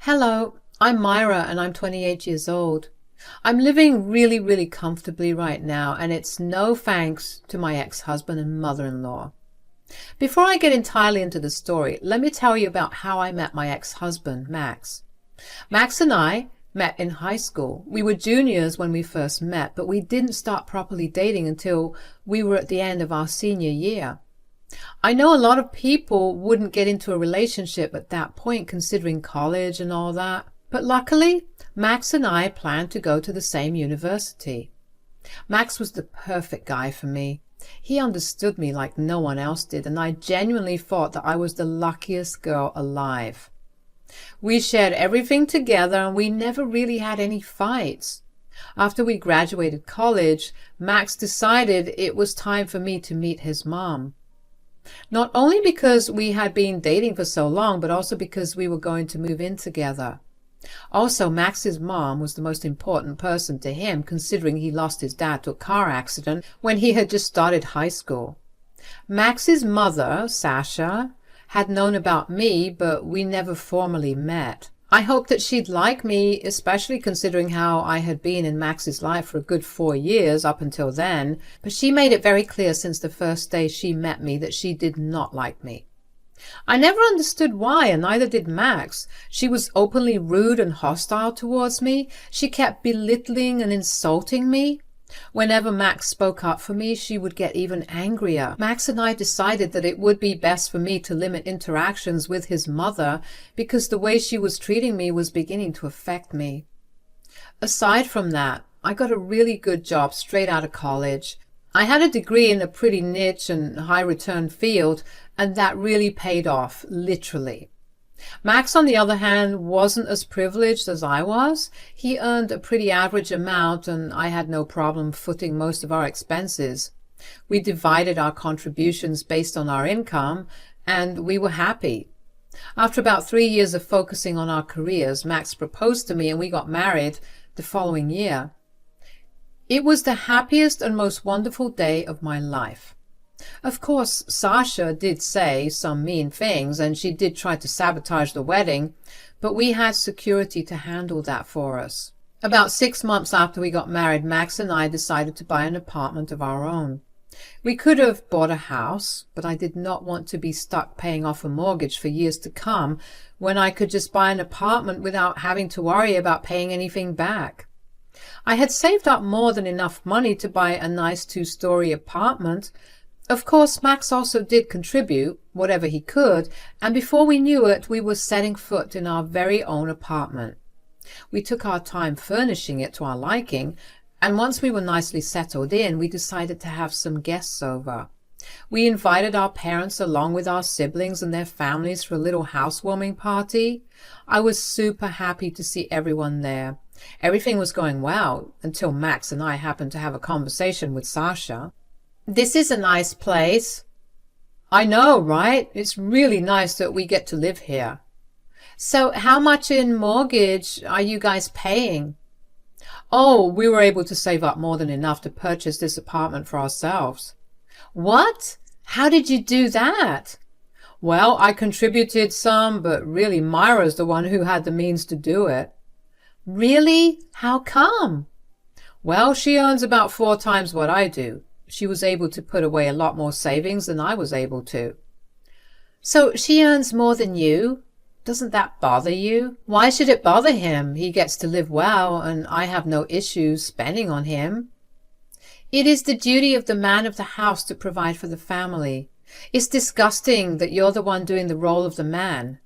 Hello, I'm Myra and I'm 28 years old. I'm living really comfortably right now, and it's no thanks to my ex-husband and mother-in-law. Before I get entirely into the story, let me tell you about how I met my ex-husband, Max. Max and I met in high school. We were juniors when we first met, but we didn't start properly dating until we were at the end of our senior year. I know a lot of people wouldn't get into a relationship at that point considering college and all that, but luckily Max and I planned to go to the same university. Max was the perfect guy for me. He understood me like no one else did, and I genuinely thought that I was the luckiest girl alive. We shared everything together and we never really had any fights. After we graduated college, Max decided it was time for me to meet his mom. Not only because we had been dating for so long, but also because we were going to move in together. Also, Max's mom was the most important person to him, considering he lost his dad to a car accident when he had just started high school. Max's mother, Sasha, had known about me, but we never formally met. I hoped that she'd like me, especially considering how I had been in Max's life for a good 4 years up until then, but she made it very clear since the first day she met me that she did not like me. I never understood why, and neither did Max. She was openly rude and hostile towards me. She kept belittling and insulting me. Whenever Max spoke up for me, she would get even angrier. Max and I decided that it would be best for me to limit interactions with his mother because the way she was treating me was beginning to affect me. Aside from that, I got a really good job straight out of college. I had a degree in a pretty niche and high-return field, and that really paid off, literally. Max, on the other hand, wasn't as privileged as I was. He earned a pretty average amount, and I had no problem footing most of our expenses. We divided our contributions based on our income, and we were happy. After about 3 years of focusing on our careers, Max proposed to me and we got married the following year. It was the happiest and most wonderful day of my life. Of course, Sasha did say some mean things, and she did try to sabotage the wedding, but we had security to handle that for us. About 6 months after we got married, Max and I decided to buy an apartment of our own. We could have bought a house, but I did not want to be stuck paying off a mortgage for years to come when I could just buy an apartment without having to worry about paying anything back. I had saved up more than enough money to buy a nice 2-story apartment. Of course, Max also did contribute whatever he could, and before we knew it, we were setting foot in our very own apartment. We took our time furnishing it to our liking, and once we were nicely settled in, we decided to have some guests over. We invited our parents along with our siblings and their families for a little housewarming party. I was super happy to see everyone there. Everything was going well until Max and I happened to have a conversation with Sasha. "This is a nice place." "I know, right? It's really nice that we get to live here." "So how much in mortgage are you guys paying?" "Oh, we were able to save up more than enough to purchase this apartment for ourselves." "What? How did you do that?" "Well, I contributed some, but really Myra's the one who had the means to do it." "Really? How come?" "Well, she earns about 4 times what I do. She was able to put away a lot more savings than I was able to." "So she earns more than you? Doesn't that bother you?" "Why should it bother him? He gets to live well, and I have no issues spending on him." "It is the duty of the man of the house to provide for the family. It's disgusting that you're the one doing the role of the man."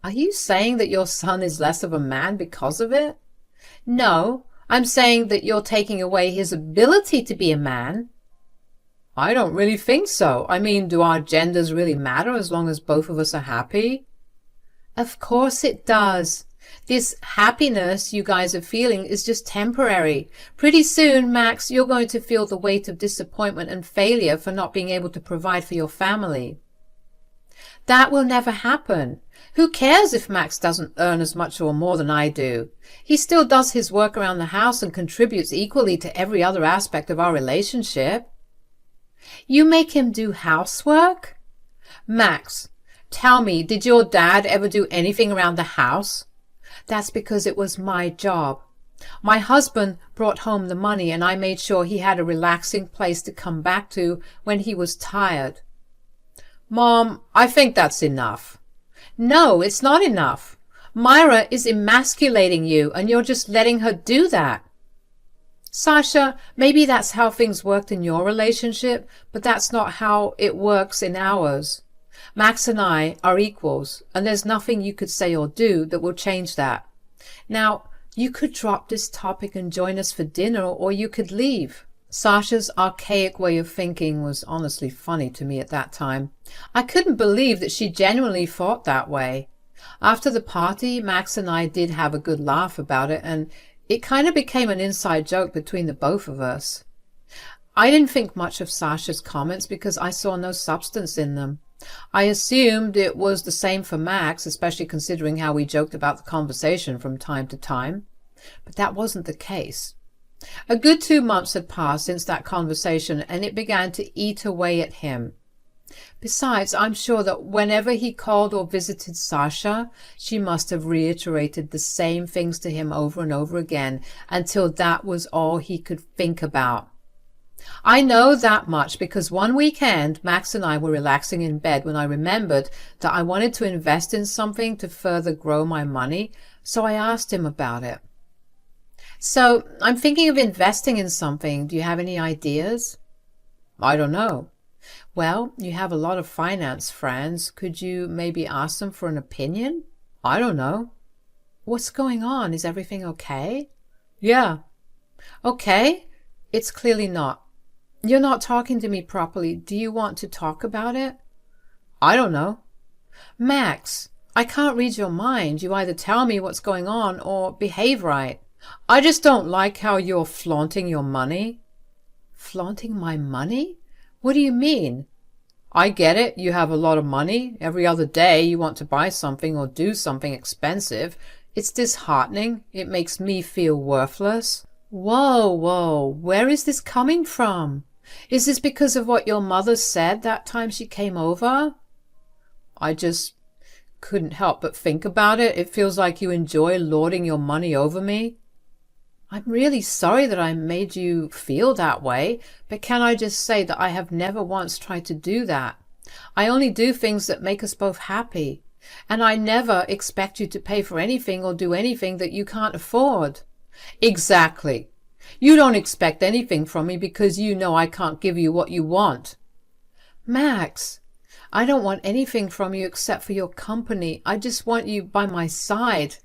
"Are you saying that your son is less of a man because of it?" "No, I'm saying that you're taking away his ability to be a man." "I don't really think so. I mean, do our genders really matter as long as both of us are happy?" "Of course it does. This happiness you guys are feeling is just temporary. Pretty soon, Max, you're going to feel the weight of disappointment and failure for not being able to provide for your family." "That will never happen. Who cares if Max doesn't earn as much or more than I do? He still does his work around the house and contributes equally to every other aspect of our relationship." "You make him do housework?" "Max, tell me, did your dad ever do anything around the house?" That's because it was my job. My husband brought home the money and I made sure he had a relaxing place to come back to when he was tired. Mom, I think that's enough. No, it's not enough. Myra is emasculating you and you're just letting her do that. Sasha, maybe that's how things worked in your relationship, but that's not how it works in ours. Max and I are equals, and there's nothing you could say or do that will change that. Now, you could drop this topic and join us for dinner, or you could leave. Sasha's archaic way of thinking was honestly funny to me at that time. I couldn't believe that she genuinely thought that way. After the party, Max and I did have a good laugh about it, and it kind of became an inside joke between the both of us. I didn't think much of Sasha's comments because I saw no substance in them. I assumed it was the same for Max, especially considering how we joked about the conversation from time to time. But that wasn't the case. A good 2 months had passed since that conversation, and it began to eat away at him. Besides, I'm sure that whenever he called or visited Sasha, she must have reiterated the same things to him over and over again until that was all he could think about. I know that much because one weekend, Max and I were relaxing in bed when I remembered that I wanted to invest in something to further grow my money, so I asked him about it. So, I'm thinking of investing in something. Do you have any ideas? I don't know. Well, you have a lot of finance friends. Could you maybe ask them for an opinion? I don't know. What's going on? Is everything okay? Yeah. Okay. It's clearly not. You're not talking to me properly. Do you want to talk about it? I don't know. Max, I can't read your mind. You either tell me what's going on or behave right. I just don't like how you're flaunting your money. Flaunting my money? What do you mean? I get it. You have a lot of money. Every other day you want to buy something or do something expensive. It's disheartening. It makes me feel worthless. Whoa. Where is this coming from? Is this because of what your mother said that time she came over? I just couldn't help but think about it. It feels like you enjoy lording your money over me. I'm really sorry that I made you feel that way, but can I just say that I have never once tried to do that. I only do things that make us both happy, and I never expect you to pay for anything or do anything that you can't afford. Exactly. You don't expect anything from me because you know I can't give you what you want. Max, I don't want anything from you except for your company. I just want you by my side,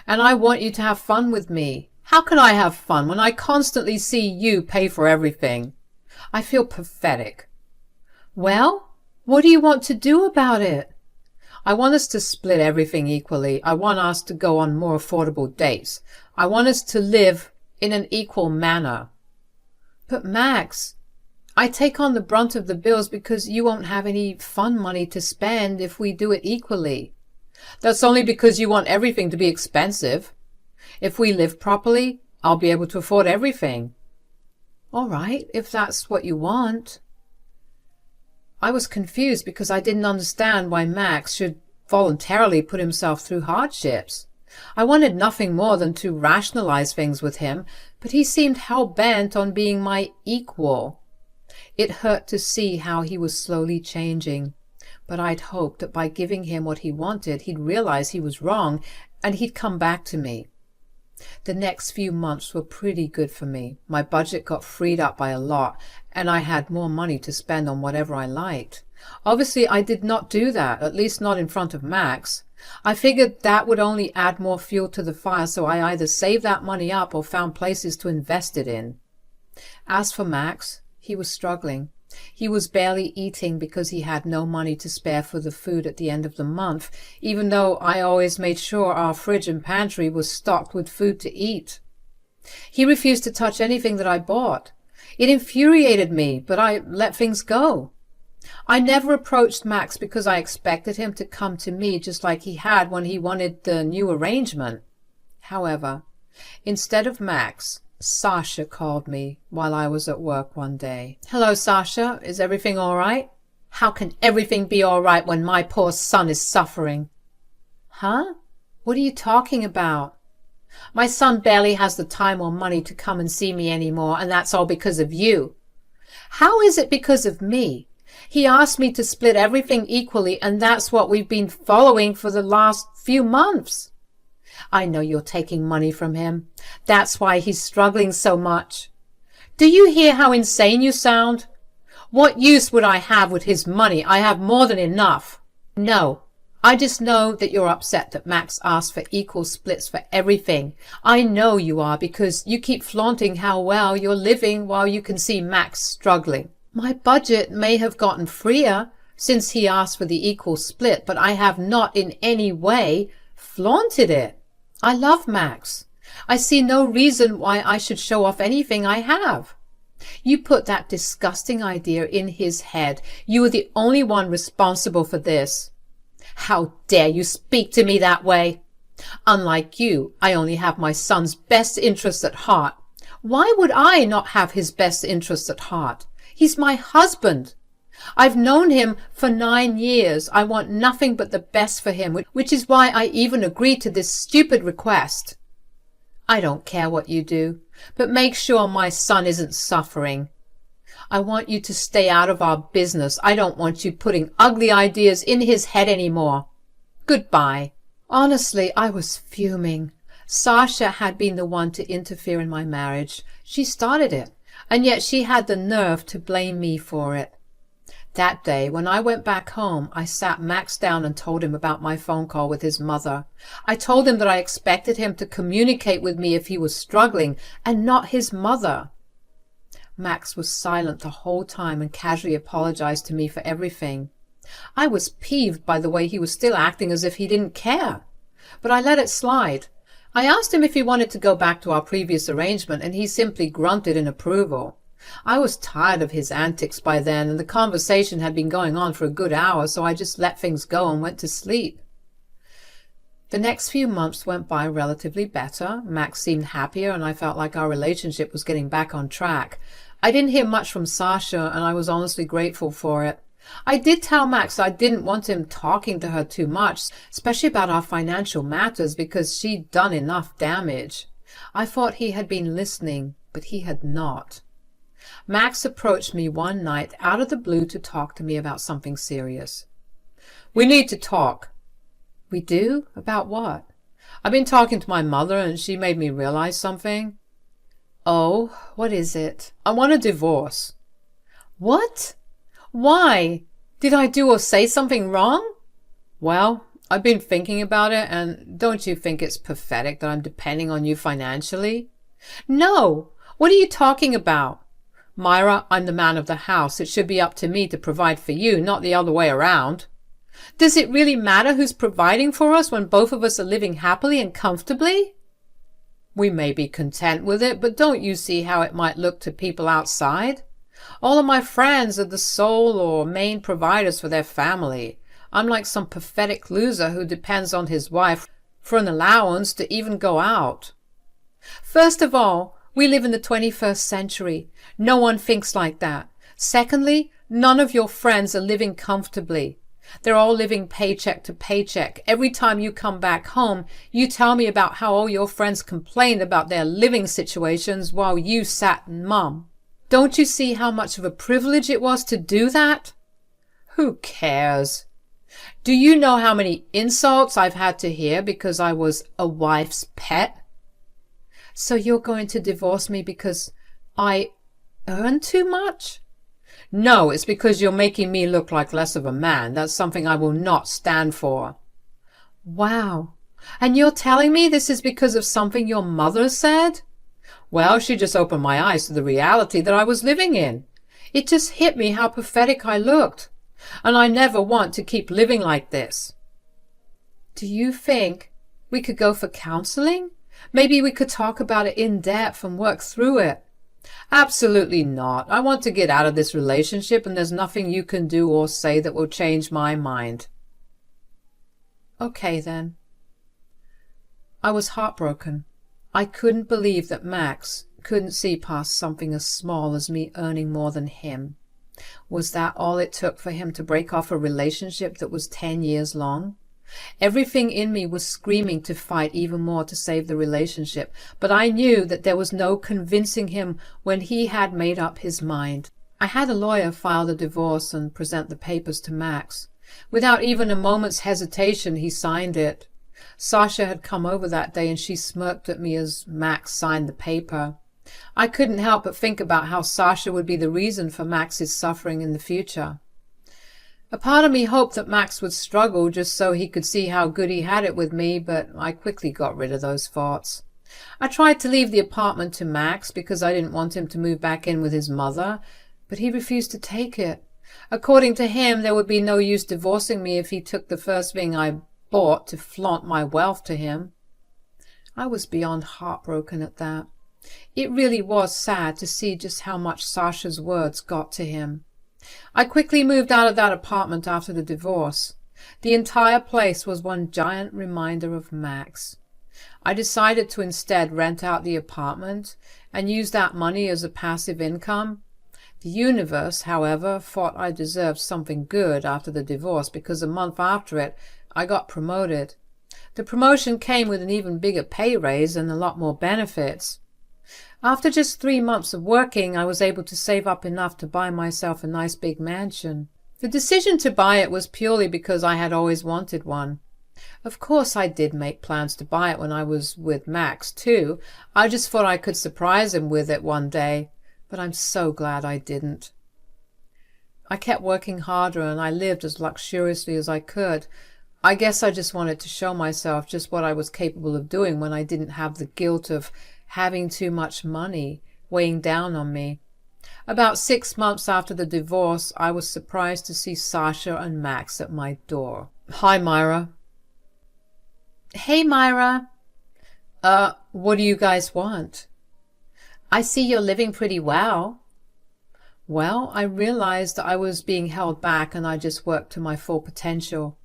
and I want you to have fun with me. How can I have fun when I constantly see you pay for everything? I feel pathetic. Well, what do you want to do about it? I want us to split everything equally. I want us to go on more affordable dates. I want us to live in an equal manner. But Max, I take on the brunt of the bills because you won't have any fun money to spend if we do it equally. That's only because you want everything to be expensive. If we live properly, I'll be able to afford everything. All right, if that's what you want. I was confused because I didn't understand why Max should voluntarily put himself through hardships. I wanted nothing more than to rationalize things with him, but he seemed hell-bent on being my equal. It hurt to see how he was slowly changing, but I'd hoped that by giving him what he wanted, he'd realize he was wrong and he'd come back to me. The next few months were pretty good for me. My budget got freed up by a lot, and I had more money to spend on whatever I liked. Obviously, I did not do that, at least not in front of Max. I figured that would only add more fuel to the fire, so I either saved that money up or found places to invest it in. As for Max, he was struggling. He was barely eating because he had no money to spare for the food at the end of the month, even though I always made sure our fridge and pantry was stocked with food to eat. He refused to touch anything that I bought. It infuriated me, but I let things go. I never approached Max because I expected him to come to me just like he had when he wanted the new arrangement. However, instead of Max, Sasha called me while I was at work one day. Hello, Sasha. Is everything all right? How can everything be all right when my poor son is suffering? Huh? What are you talking about? My son barely has the time or money to come and see me anymore, and that's all because of you. How is it because of me? He asked me to split everything equally, and that's what we've been following for the last few months. I know you're taking money from him. That's why he's struggling so much. Do you hear how insane you sound? What use would I have with his money? I have more than enough. No, I just know that you're upset that Max asked for equal splits for everything. I know you are, because you keep flaunting how well you're living while you can see Max struggling. My budget may have gotten freer since he asked for the equal split, but I have not in any way flaunted it. I love Max. I see no reason why I should show off anything I have. You put that disgusting idea in his head. You are the only one responsible for this. How dare you speak to me that way? Unlike you, I only have my son's best interests at heart. Why would I not have his best interests at heart? He's my husband. I've known him for 9 years. I want nothing but the best for him, which is why I even agreed to this stupid request. I don't care what you do, but make sure my son isn't suffering. I want you to stay out of our business. I don't want you putting ugly ideas in his head anymore. Goodbye. Honestly, I was fuming. Sasha had been the one to interfere in my marriage. She started it, and yet she had the nerve to blame me for it. That day, when I went back home, I sat Max down and told him about my phone call with his mother. I told him that I expected him to communicate with me if he was struggling, and not his mother. Max was silent the whole time and casually apologized to me for everything. I was peeved by the way he was still acting as if he didn't care, but I let it slide. I asked him if he wanted to go back to our previous arrangement, and he simply grunted in approval. I was tired of his antics by then, and the conversation had been going on for a good hour, so I just let things go and went to sleep. The next few months went by relatively better. Max seemed happier, and I felt like our relationship was getting back on track. I didn't hear much from Sasha, and I was honestly grateful for it. I did tell Max I didn't want him talking to her too much, especially about our financial matters, because she'd done enough damage. I thought he had been listening, but he had not. Max approached me one night out of the blue to talk to me about something serious. We need to talk. We do? About what? I've been talking to my mother, and she made me realize something. Oh, what is it? I want a divorce. What? Why? Did I do or say something wrong? Well, I've been thinking about it, and don't you think it's pathetic that I'm depending on you financially? No! What are you talking about? Myra, I'm the man of the house. It should be up to me to provide for you, not the other way around. Does it really matter who's providing for us when both of us are living happily and comfortably? We may be content with it, but don't you see how it might look to people outside? All of my friends are the sole or main providers for their family. I'm like some pathetic loser who depends on his wife for an allowance to even go out. First of all, we live in the 21st century. No one thinks like that. Secondly, none of your friends are living comfortably. They're all living paycheck to paycheck. Every time you come back home, you tell me about how all your friends complained about their living situations while you sat and mum. Don't you see how much of a privilege it was to do that? Who cares? Do you know how many insults I've had to hear because I was a wife's pet? So you're going to divorce me because I earn too much? No, it's because you're making me look like less of a man. That's something I will not stand for. Wow. And you're telling me this is because of something your mother said? Well, she just opened my eyes to the reality that I was living in. It just hit me how pathetic I looked. And I never want to keep living like this. Do you think we could go for counseling? Maybe we could talk about it in depth and work through it. Absolutely not. I want to get out of this relationship, and there's nothing you can do or say that will change my mind. Okay, then. I was heartbroken. I couldn't believe that Max couldn't see past something as small as me earning more than him. Was that all it took for him to break off a relationship that was 10 years long? Everything in me was screaming to fight even more to save the relationship, but I knew that there was no convincing him when he had made up his mind. I had a lawyer file the divorce and present the papers to Max. Without even a moment's hesitation, he signed it. Sasha had come over that day and she smirked at me as Max signed the paper. I couldn't help but think about how Sasha would be the reason for Max's suffering in the future. A part of me hoped that Max would struggle just so he could see how good he had it with me, but I quickly got rid of those thoughts. I tried to leave the apartment to Max because I didn't want him to move back in with his mother, but he refused to take it. According to him, there would be no use divorcing me if he took the first thing I bought to flaunt my wealth to him. I was beyond heartbroken at that. It really was sad to see just how much Sasha's words got to him. I quickly moved out of that apartment after the divorce. The entire place was one giant reminder of Max. I decided to instead rent out the apartment and use that money as a passive income. The universe, however, thought I deserved something good after the divorce because a month after it, I got promoted. The promotion came with an even bigger pay raise and a lot more benefits. After just 3 months of working, I was able to save up enough to buy myself a nice big mansion. The decision to buy it was purely because I had always wanted one. Of course I did make plans to buy it when I was with Max too. I just thought I could surprise him with it one day, but I'm so glad I didn't. I kept working harder and I lived as luxuriously as I could. I guess I just wanted to show myself just what I was capable of doing when I didn't have the guilt of having too much money weighing down on me. About 6 months after the divorce, I was surprised to see Sasha and Max at my door. Hi, Myra. Hey, Myra. What do you guys want? I see you're living pretty well. Well, I realized that I was being held back and I just worked to my full potential.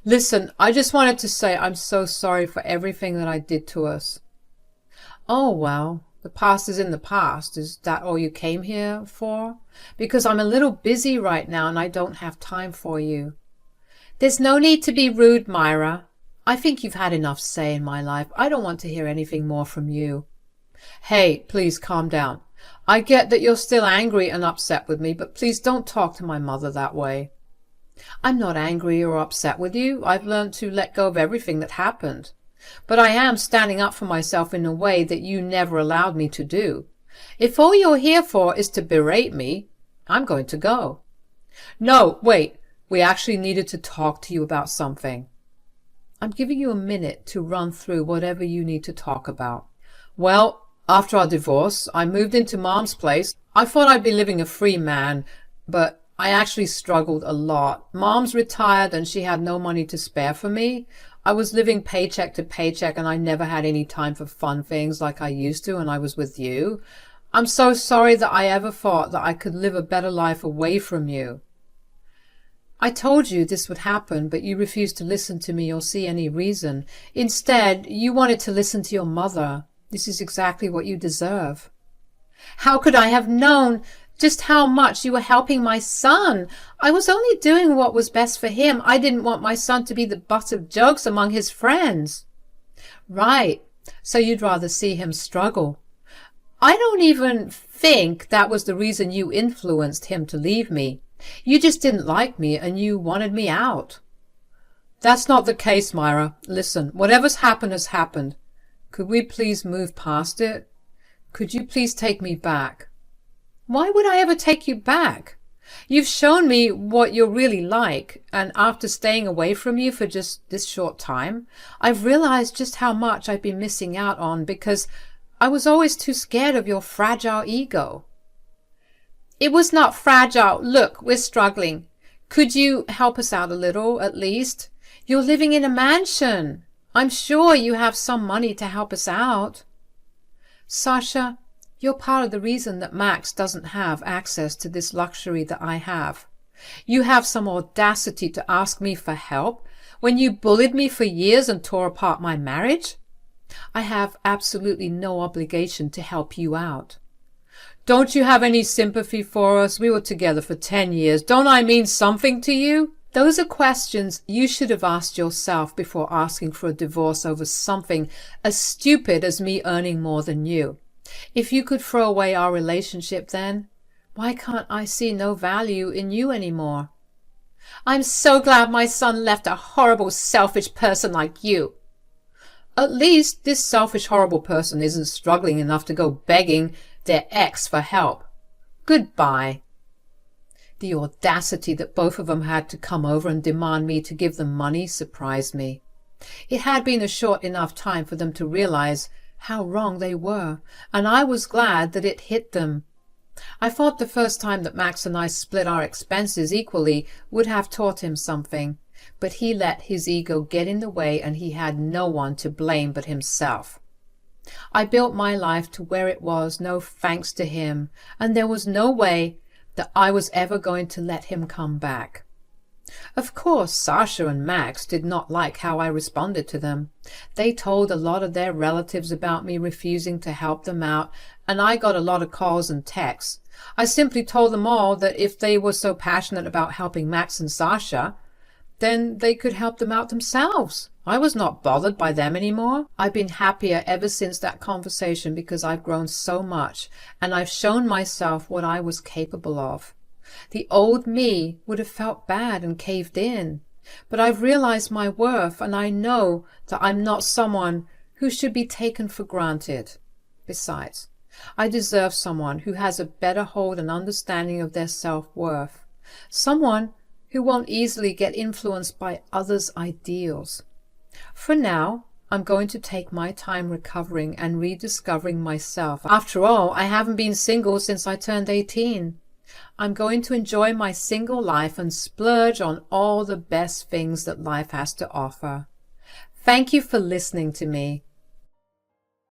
Listen, I just wanted to say I'm so sorry for everything that I did to us. Oh, well, the past is in the past. Is that all you came here for? Because I'm a little busy right now and I don't have time for you. There's no need to be rude, Myra. I think you've had enough say in my life. I don't want to hear anything more from you. Hey, please calm down. I get that you're still angry and upset with me, but please don't talk to my mother that way. I'm not angry or upset with you. I've learned to let go of everything that happened. But I am standing up for myself in a way that you never allowed me to do. If all you're here for is to berate me, I'm going to go. No, wait. We actually needed to talk to you about something. I'm giving you a minute to run through whatever you need to talk about. Well, after our divorce, I moved into Mom's place. I thought I'd be living a free man, but I actually struggled a lot. Mom's retired and she had no money to spare for me. I was living paycheck to paycheck and I never had any time for fun things like I used to when I was with you. I'm so sorry that I ever thought that I could live a better life away from you. I told you this would happen, but you refused to listen to me or see any reason. Instead, you wanted to listen to your mother. This is exactly what you deserve. How could I have known just how much you were helping my son? I was only doing what was best for him. I didn't want my son to be the butt of jokes among his friends. Right. So you'd rather see him struggle. I don't even think that was the reason you influenced him to leave me. You just didn't like me and you wanted me out. That's not the case, Myra. Listen, whatever's happened has happened. Could we please move past it? Could you please take me back? Why would I ever take you back? You've shown me what you're really like, and after staying away from you for just this short time, I've realized just how much I've been missing out on because I was always too scared of your fragile ego. It was not fragile. Look, we're struggling. Could you help us out a little, at least? You're living in a mansion. I'm sure you have some money to help us out. Sasha, you're part of the reason that Max doesn't have access to this luxury that I have. You have some audacity to ask me for help when you bullied me for years and tore apart my marriage. I have absolutely no obligation to help you out. Don't you have any sympathy for us? We were together for 10 years. Don't I mean something to you? Those are questions you should have asked yourself before asking for a divorce over something as stupid as me earning more than you. If you could throw away our relationship then, why can't I see no value in you anymore? I'm so glad my son left a horrible, selfish person like you. At least this selfish, horrible person isn't struggling enough to go begging their ex for help. Goodbye. The audacity that both of them had to come over and demand me to give them money surprised me. It had been a short enough time for them to realize how wrong they were, and I was glad that it hit them. I thought the first time that Max and I split our expenses equally would have taught him something, but he let his ego get in the way and he had no one to blame but himself. I built my life to where it was, no thanks to him, and there was no way that I was ever going to let him come back. Of course, Sasha and Max did not like how I responded to them. They told a lot of their relatives about me refusing to help them out, and I got a lot of calls and texts. I simply told them all that if they were so passionate about helping Max and Sasha, then they could help them out themselves. I was not bothered by them anymore. I've been happier ever since that conversation because I've grown so much, and I've shown myself what I was capable of. The old me would have felt bad and caved in, but I've realized my worth, and I know that I'm not someone who should be taken for granted. Besides, I deserve someone who has a better hold and understanding of their self-worth, someone who won't easily get influenced by others' ideals. For now, I'm going to take my time recovering and rediscovering myself. After all, I haven't been single since I turned 18. I'm going to enjoy my single life and splurge on all the best things that life has to offer. Thank you for listening to me.